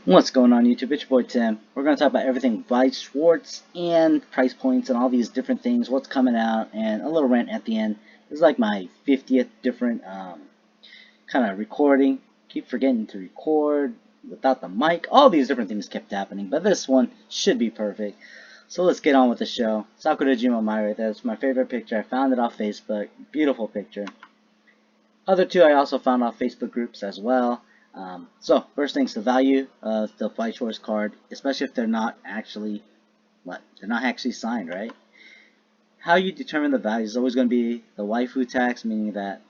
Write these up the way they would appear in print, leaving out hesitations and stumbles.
What's going on YouTube? It's your boy Tim. We're going to talk about everything Weiss Schwarz and price points and all these different things, what's coming out, and a little rant at the end. This is like my 50th different kind of recording. Keep forgetting to record without the mic. All these different things kept happening, but this one should be perfect. So let's get on with the show. Sakura Jima Mai right there. That's my favorite picture. I found it off Facebook. Beautiful picture. Other two I also found off Facebook groups as well. So first things, the value of the Weiss Schwarz card, especially if they're not actually signed, right? How you determine the value is always going to be the waifu tax, meaning that,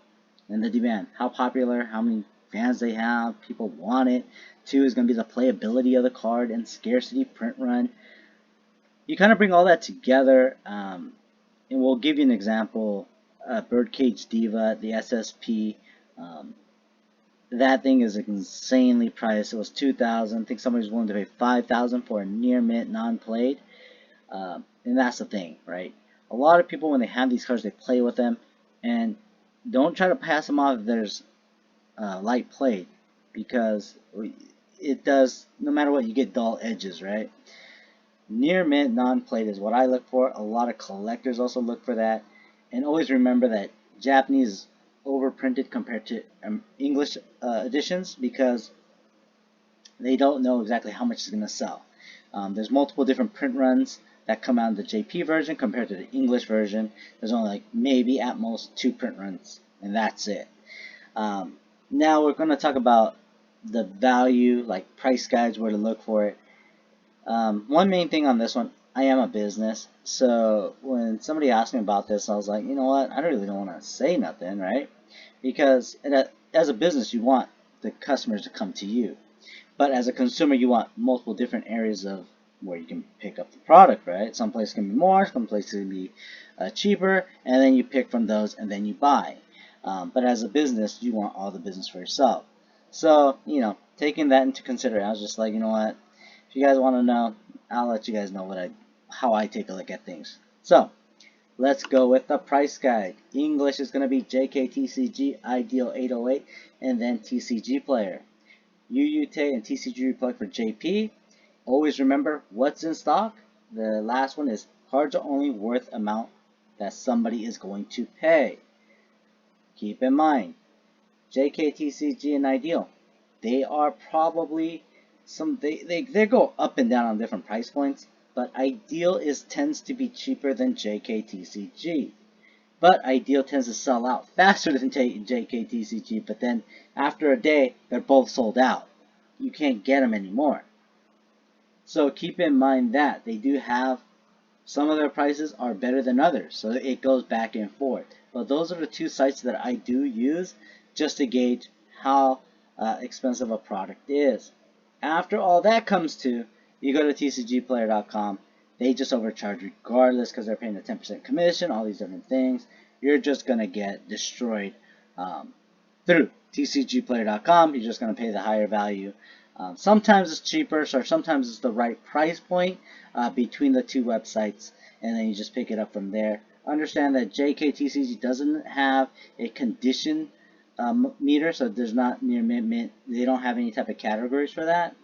and the demand, how popular, how many fans they have, people want it. Two is going to be the playability of the card and scarcity print run. You kind of bring all that together, and we'll give you an example. Birdcage Diva, the SSP. That thing is insanely priced. It was $2,000. I think somebody's willing to pay $5,000 for a near mint non-played. And that's the thing, right? A lot of people, when they have these cards, they play with them, and don't try to pass them off if there's light played, because it does. No matter what, you get dull edges, right? Near mint non-played is what I look for. A lot of collectors also look for that, and always remember that Japanese overprinted compared to English editions, because they don't know exactly how much it's going to sell. There's multiple different print runs that come out in the JP version compared to the English version. There's only like maybe at most 2 print runs, and that's it. Now we're going to talk about the value, like price guides, where to look for it. One main thing on this one, I am a business, so when somebody asked me about this, I was like, you know what, I really don't want to say nothing, right? Because as a business, you want the customers to come to you. But as a consumer, you want multiple different areas of where you can pick up the product, right? Some places can be more, some places can be cheaper, and then you pick from those and then you buy. But as a business, you want all the business for yourself. So, taking that into consideration, I was just like, you know what? If you guys want to know, I'll let you guys know how I take a look at things. So, let's go with the price guide. English is going to be JKTCG Ideal 808 and then TCG Player. UUT and TCG Plug for JP. Always remember what's in stock. The last one is cards are only worth amount that somebody is going to pay. Keep in mind, JKTCG and Ideal, they are probably they go up and down on different price points, but Ideal tends to be cheaper than JKTCG. But Ideal tends to sell out faster than JKTCG, but then after a day, they're both sold out. You can't get them anymore. So keep in mind that they do have, some of their prices are better than others, so it goes back and forth. But those are the two sites that I do use just to gauge how expensive a product is. After all that comes to, you go to tcgplayer.com. They just overcharge regardless because they're paying a 10% commission, all these different things. You're just going to get destroyed through tcgplayer.com. You're just going to pay the higher value. Sometimes it's cheaper, so sometimes it's the right price point between the two websites, and then you just pick it up from there. Understand that JKTCG doesn't have a condition meter, so there's not near mint. They don't have any type of categories for that.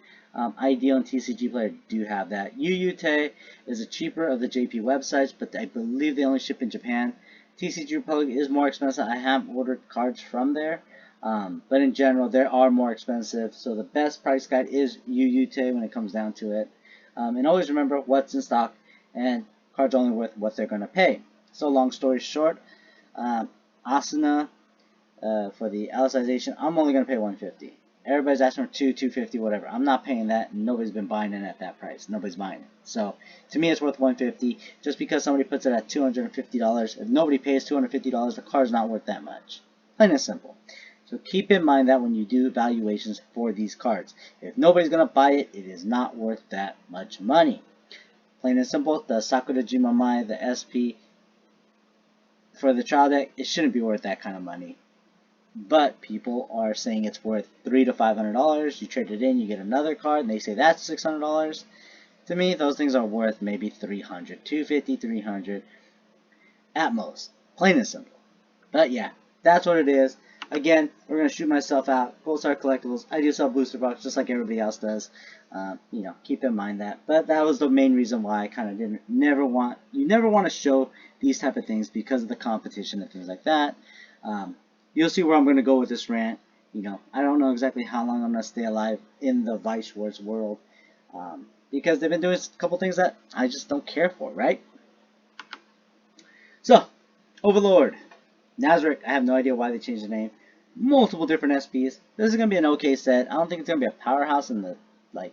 Ideal and TCG Player do have that. UUT is a cheaper of the JP websites, but I believe they only ship in Japan. TCG Republic is more expensive. I have ordered cards from there, but in general, they are more expensive. So the best price guide is UUT when it comes down to it. And always remember what's in stock, and cards only worth what they're going to pay. So long story short, Asuna for the Alicization, I'm only going to pay $150. Everybody's asking for $250, whatever. I'm not paying that, and nobody's been buying it at that price. Nobody's buying it. So to me, it's worth $150. Just because somebody puts it at $250, if nobody pays $250, the card's not worth that much. Plain and simple. So keep in mind that when you do evaluations for these cards. If nobody's going to buy it, it is not worth that much money. Plain and simple, the Sakura Jimamai, the SP, for the trial deck, it shouldn't be worth that kind of money. But people are saying it's worth $300 to $500. You trade it in, you get another card, and they say that's $600. To me, those things are worth maybe $300, $250, $300 at most. Plain and simple. But yeah, that's what it is. Again, we're going to shoot myself out. GoldStar Collectibles, I do sell booster box just like everybody else does. You know, keep in mind that. But that was the main reason why I kind of you never want to show these type of things because of the competition and things like that. You'll see where I'm going to go with this rant. You know, I don't know exactly how long I'm going to stay alive in the Weiss Schwarz world. Because they've been doing a couple things that I just don't care for, right? So, Overlord Nazareth, I have no idea why they changed the name. Multiple different SPs. This is going to be an okay set. I don't think it's going to be a powerhouse in the,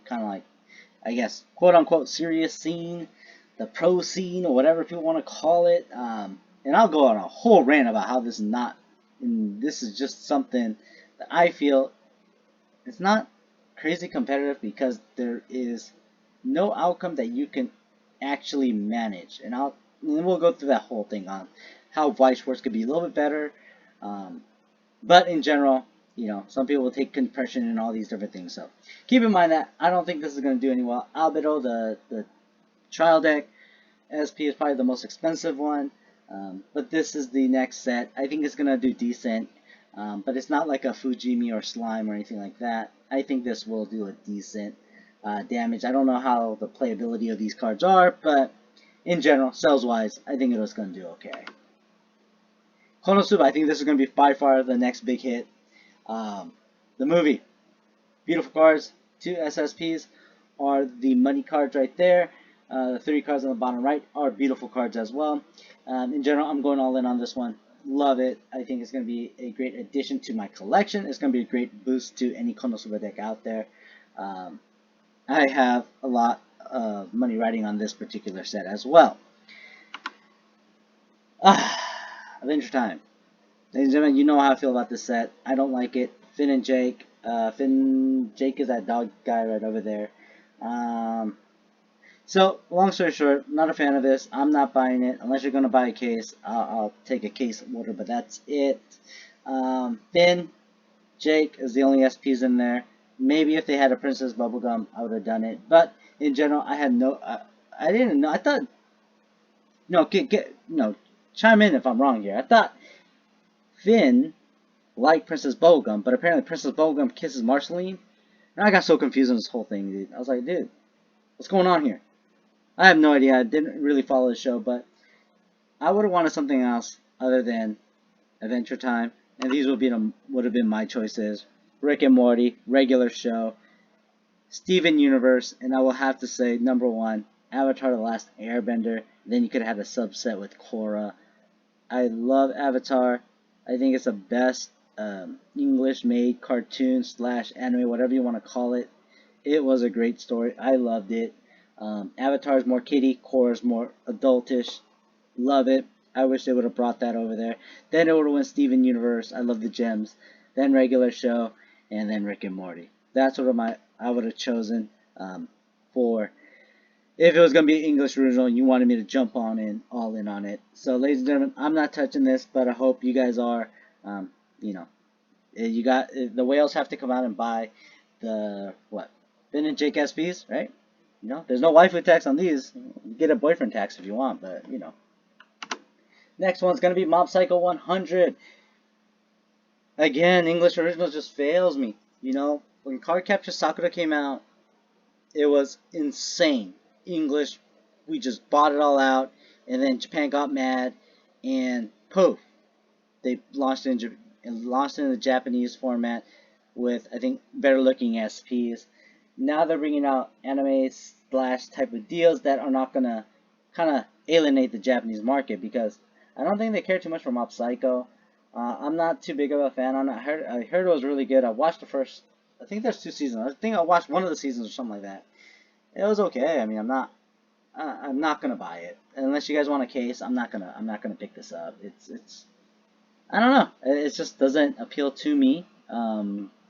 kind of I guess, quote-unquote serious scene, the pro scene, or whatever people want to call it. And I'll go on a whole rant about how this is not, and this is just something that I feel it's not crazy competitive because there is no outcome that you can actually manage. And we'll go through that whole thing on how Weiss Schwarz could be a little bit better. But in general, you know, some people will take compression and all these different things. So keep in mind that I don't think this is going to do any well. Albedo, the trial deck SP is probably the most expensive one. But this is the next set. I think it's going to do decent. But it's not like a Fujimi or Slime or anything like that. I think this will do a decent damage. I don't know how the playability of these cards are, but in general, sales-wise, I think it was going to do okay. Konosuba, I think this is going to be by far the next big hit. The movie, beautiful cards. 2 SSPs are the money cards right there. The 3 cards on the bottom right are beautiful cards as well. In general, I'm going all in on this one. Love it. I think it's going to be a great addition to my collection. It's going to be a great boost to any Konosuba deck out there. I have a lot of money riding on this particular set as well. Adventure Time. Ladies and gentlemen, you know how I feel about this set. I don't like it. Finn and Jake. Jake is that dog guy right over there. So, long story short, not a fan of this. I'm not buying it. Unless you're going to buy a case, I'll take a case order, but that's it. Finn, Jake is the only SPs in there. Maybe if they had a Princess Bubblegum, I would have done it. But, in general, I had no... I didn't know. I thought... No, chime in if I'm wrong here. I thought Finn liked Princess Bubblegum, but apparently Princess Bubblegum kisses Marceline. And I got so confused on this whole thing, dude. I was like, dude, what's going on here? I have no idea. I didn't really follow the show, but I would have wanted something else other than Adventure Time, and these would have been my choices: Rick and Morty, regular show, Steven Universe, and I will have to say number 1, Avatar: The Last Airbender. Then you could have had a subset with Korra. I love Avatar. I think it's the best English-made cartoon / anime, whatever you want to call it. It was a great story. I loved it. Avatar is more kiddie, Korra's more adultish. Love it. I wish they would have brought that over there. Then it would have went Steven Universe. I love the gems. Then regular show, and then Rick and Morty. That's what I would have chosen for if it was going to be an English original and you wanted me to jump all in on it. So, ladies and gentlemen, I'm not touching this, but I hope you guys are. You know, the whales have to come out and buy the Finn and Jake SPs, right? You know, there's no waifu tax on these. You get a boyfriend tax if you want, but you know. Next one's gonna be Mob Psycho 100. Again, English original just fails me. You know, when Card Capture Sakura came out, it was insane. English, we just bought it all out, and then Japan got mad, and poof, they launched it in the Japanese format with, I think, better looking SPs. Now they're bringing out anime / type of deals that are not gonna kind of alienate the Japanese market, because I don't think they care too much for Mob Psycho. I'm not too big of a fan on it. I heard it was really good. I watched the first. I think there's 2 seasons. I think I watched one of the seasons or something like that. It was okay. I mean, I'm not gonna buy it unless you guys want a case. I'm not gonna pick this up. It's I don't know. It just doesn't appeal to me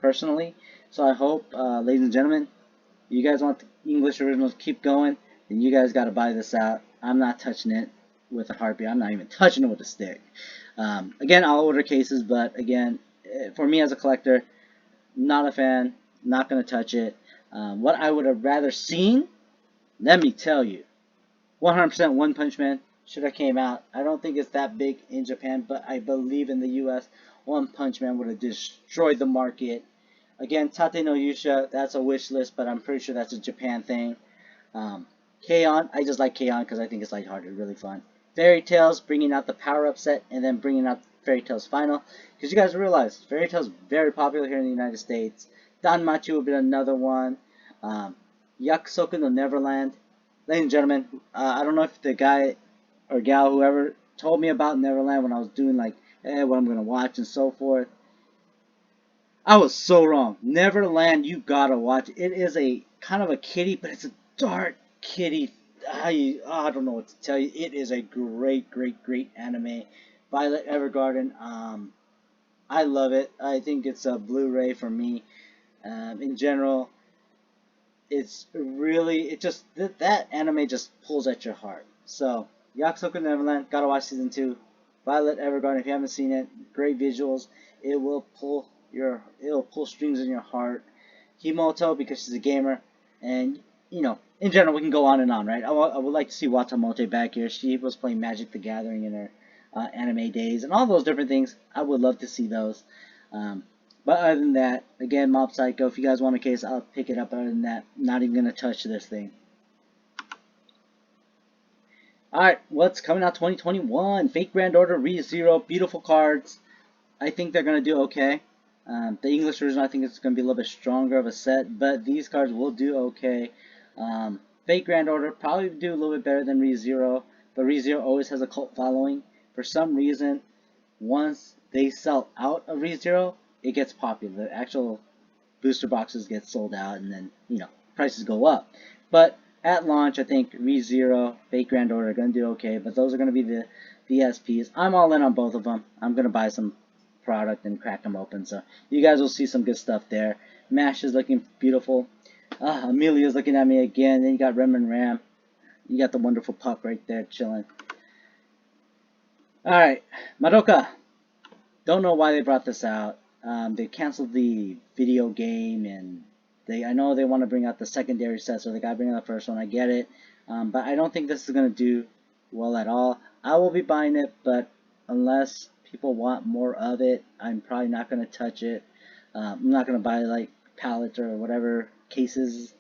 personally. So I hope, ladies and gentlemen, you guys want the English originals to keep going, then you guys got to buy this out. I'm not touching it with a heartbeat. I'm not even touching it with a stick. Again, I'll order cases, but again, for me as a collector, not a fan. Not going to touch it. What I would have rather seen, let me tell you, 100% One Punch Man should have came out. I don't think it's that big in Japan, but I believe in the US, One Punch Man would have destroyed the market. Again, Tate no Yusha, that's a wish list, but I'm pretty sure that's a Japan thing. K-On! I just like K-On! Because I think it's lighthearted, really fun. Fairy Tales, bringing out the power-up set, and then bringing out Fairy Tales Final. Because you guys realize, Fairy Tales very popular here in the United States. Danmachi will be another one. Yakusoku no Neverland. Ladies and gentlemen, I don't know if the guy or gal, whoever, told me about Neverland when I was doing like, what I'm going to watch and so forth. I was so wrong. Neverland, you gotta watch. It is a kind of a kiddie, but it's a dark kiddie. I don't know what to tell you. It is a great, great, great anime. Violet Evergarden. I love it. I think it's a Blu-ray for me. In general, it's really, that anime just pulls at your heart. So, Yakusoku Neverland, gotta watch season 2. Violet Evergarden, if you haven't seen it, great visuals. It'll pull strings in your heart. Himoto, because she's a gamer, and in general, we can go on and on, right? I would like to see Watamote back here. She was playing Magic the Gathering in her anime days, and all those different things. I would love to see those. But other than that, again, Mob Psycho, if you guys want a case, I'll pick it up. Other than that, not even going to touch this thing. Alright, what's coming out 2021? Fate Grand Order, ReZero, beautiful cards. I think they're going to do okay. The English version, I think it's going to be a little bit stronger of a set, but these cards will do okay. Fate Grand Order probably do a little bit better than ReZero, but ReZero always has a cult following. For some reason, once they sell out of ReZero, it gets popular. The actual booster boxes get sold out, and then, prices go up. But at launch, I think ReZero, Fate Grand Order are going to do okay, but those are going to be the SPs. I'm all in on both of them. I'm going to buy some product and crack them open, so you guys will see some good stuff there. Mash is looking beautiful. Amelia's looking at me again. Then you got Rem and Ram. You got the wonderful pup right there chilling. Alright, Madoka. Don't know why they brought this out. They canceled the video game, and I know they want to bring out the secondary set, so they got to bring out the first one. I get it, but I don't think this is going to do well at all. I will be buying it, but unless people want more of it, I'm probably not going to touch it. I'm not going to buy like pallets or whatever cases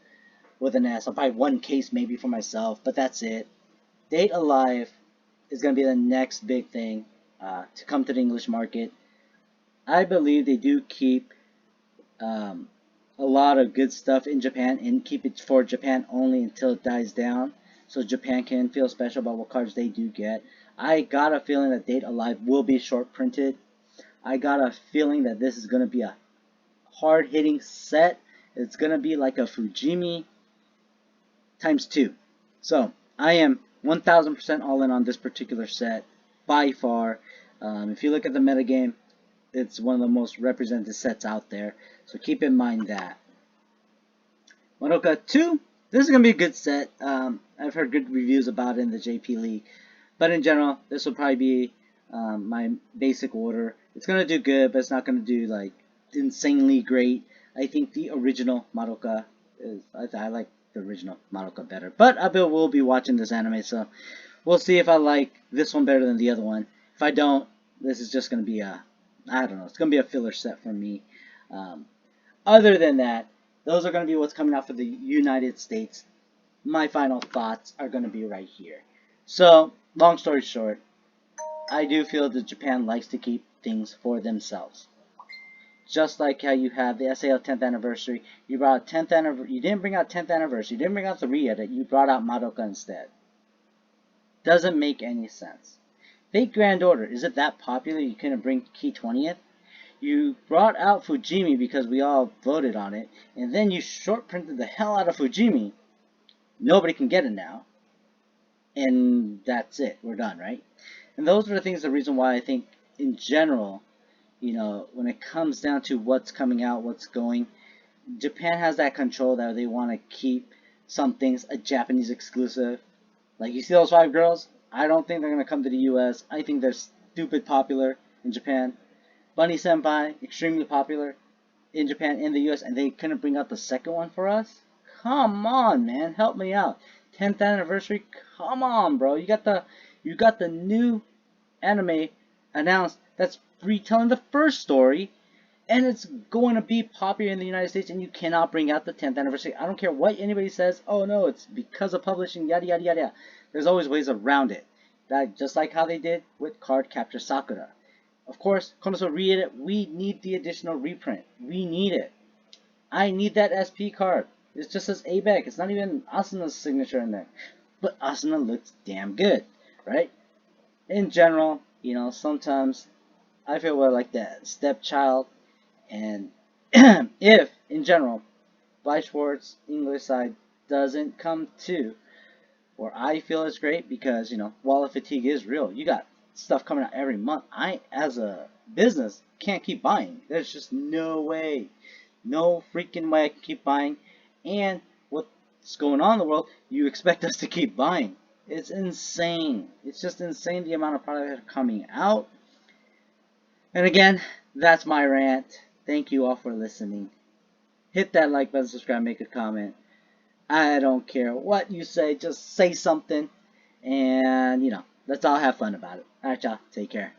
with an S. I'll buy one case maybe for myself, but that's it. Date Alive is going to be the next big thing to come to the English market. I believe they do keep a lot of good stuff in Japan and keep it for Japan only until it dies down, so Japan can feel special about what cards they do get. I got a feeling that Date Alive will be short printed. I got a feeling that this is going to be a hard hitting set. It's going to be like a Fujimi times 2. So I am 1000% all in on this particular set by far. If you look at the metagame, it's one of the most represented sets out there, so keep in mind that. Madoka 2, this is going to be a good set. I've heard good reviews about it in the JP League, but in general, this will probably be my basic order. It's going to do good, but it's not going to do like insanely great. I think the original Madoka is, I like the original Madoka better, but I will be watching this anime, so we'll see if I like this one better than the other one. If I don't, this is just going to be I don't know, it's going to be a filler set for me. Other than that, those are going to be what's coming out for the United States. My final thoughts are going to be right here. So, long story short, I do feel that Japan likes to keep things for themselves. Just like how you have the SAO 10th anniversary, you brought out 10th anniversary, you didn't bring out 10th anniversary, you didn't bring out the re-edit, you brought out Madoka instead. Doesn't make any sense. Fate Grand Order, is it that popular you couldn't bring Key 20th? You brought out Fujimi because we all voted on it, and then you short printed the hell out of Fujimi. Nobody can get it now. And that's it. We're done, right? And those are the things, the reason why I think, in general, when it comes down to what's coming out, what's going, Japan has that control that they want to keep some things a Japanese exclusive. Like, you see those 5 girls? I don't think they're going to come to the US. I think they're stupid popular in Japan. Bunny Senpai, extremely popular in Japan and the US, and they couldn't bring out the second one for us? Come on, man, help me out. 10th anniversary, come on, bro. You got the new anime announced that's retelling the first story, and it's going to be popular in the United States, and you cannot bring out the 10th anniversary. I don't care what anybody says. Oh no, it's because of publishing, yada yada yada. There's always ways around it. That just like how they did with Card Capture Sakura. Of course, Konosuba read it. We need the additional reprint. We need it. I need that SP card. It just says ABEC. It's not even Asuna's signature in there. But Asuna looks damn good, right? In general, you know, sometimes I feel we're like that stepchild. And if, in general, Weiss Schwarz English side doesn't come to where I feel it's great, because, you know, wallet fatigue is real. You got stuff coming out every month. I, as a business, can't keep buying. There's just no way. No freaking way I can keep buying. And what's going on in the world, you expect us to keep buying. It's insane. It's just insane the amount of products that are coming out. And again, that's my rant. Thank you all for listening. Hit that like button, subscribe, make a comment. I don't care what you say, just say something. And, you know, let's all have fun about it. Alright, y'all. Take care.